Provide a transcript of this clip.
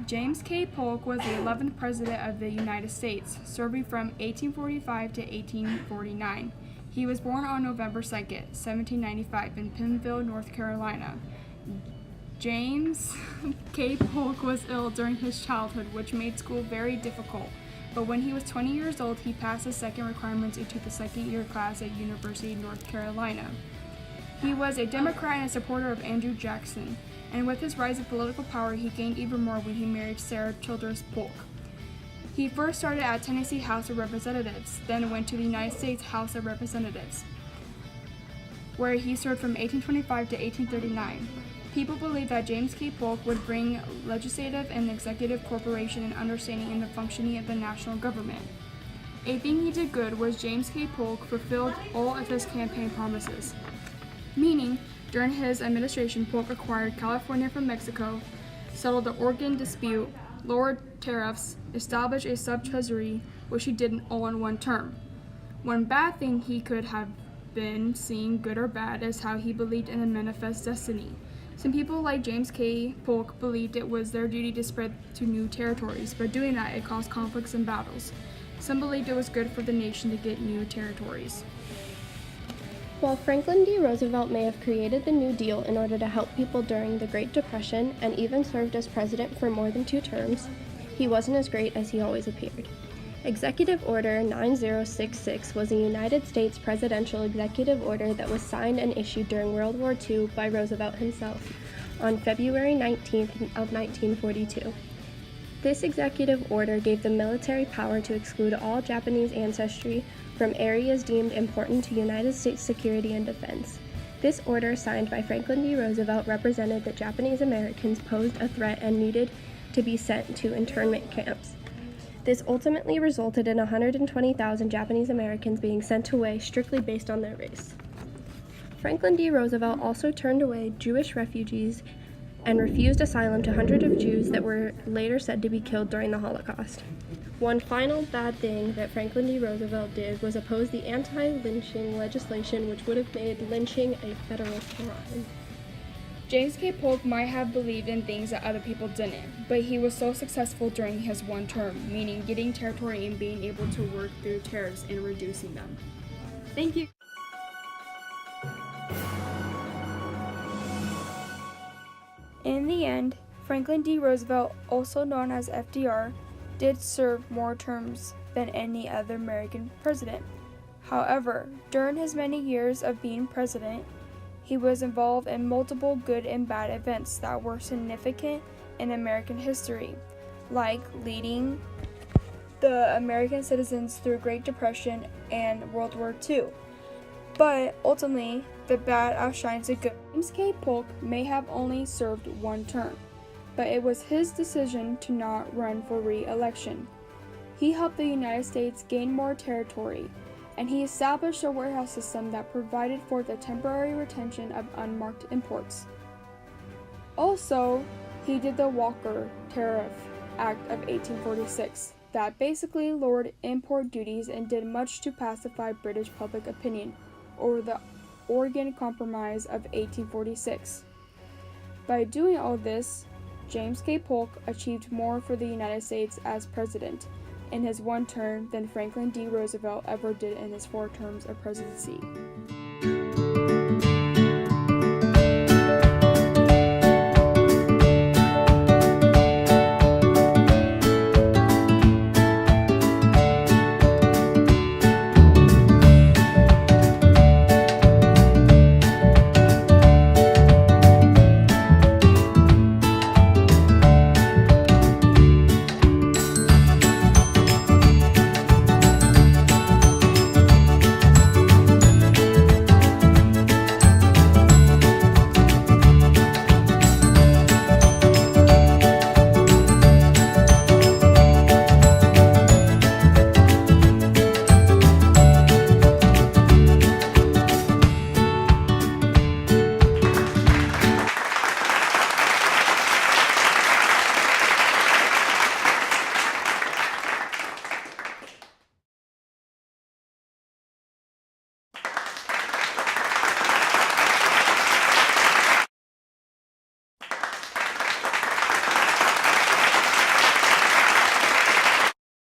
James K. Polk was the 11th President of the United States, serving from 1845 to 1849. He was born on November 2nd, 1795, in Pineville, North Carolina. James K. Polk was ill during his childhood, which made school very difficult. But when he was 20 years old, he passed the second requirements into the second-year class at University of North Carolina. He was a Democrat and a supporter of Andrew Jackson, and with his rise of political power, he gained even more when he married Sarah Childress Polk. He first started at Tennessee House of Representatives, then went to the United States House of Representatives, where he served from 1825 to 1839. People believe that James K. Polk would bring legislative and executive cooperation and understanding in the functioning of the national government. A thing he did good was James K. Polk fulfilled all of his campaign promises, meaning during his administration, Polk acquired California from Mexico, settled the Oregon dispute, lowered tariffs, established a sub-treasury, which he did all in one term. One bad thing he could have been, seen good or bad, is how he believed in the manifest destiny. Some people like James K. Polk believed it was their duty to spread to new territories, but doing that, it caused conflicts and battles. Some believed it was good for the nation to get new territories. While Franklin D. Roosevelt may have created the New Deal in order to help people during the Great Depression and even served as president for more than 2 terms, he wasn't as great as he always appeared. Executive Order 9066 was a United States presidential executive order that was signed and issued during World War II by Roosevelt himself on February 19th of 1942. This executive order gave the military power to exclude all Japanese ancestry from areas deemed important to United States security and defense. This order, signed by Franklin D. Roosevelt, represented that Japanese Americans posed a threat and needed to be sent to internment camps. This ultimately resulted in 120,000 Japanese Americans being sent away strictly based on their race. Franklin D. Roosevelt also turned away Jewish refugees and refused asylum to hundreds of Jews that were later said to be killed during the Holocaust. One final bad thing that Franklin D. Roosevelt did was oppose the anti-lynching legislation, which would have made lynching a federal crime. James K. Polk might have believed in things that other people didn't, but he was so successful during his one term, meaning getting territory and being able to work through tariffs and reducing them. Thank you. In the end, Franklin D. Roosevelt, also known as FDR, did serve more terms than any other American president. However, during his many years of being president, he was involved in multiple good and bad events that were significant in American history, like leading the American citizens through Great Depression and World War II. But ultimately, the bad outshines the good. James K. Polk may have only served one term, but it was his decision to not run for re-election. He helped the United States gain more territory, and he established a warehouse system that provided for the temporary retention of unmarked imports. Also, he did the Walker Tariff Act of 1846 that basically lowered import duties and did much to pacify British public opinion over the Oregon Compromise of 1846. By doing all this, James K. Polk achieved more for the United States as president in his one term than Franklin D. Roosevelt ever did in his 4 terms of presidency.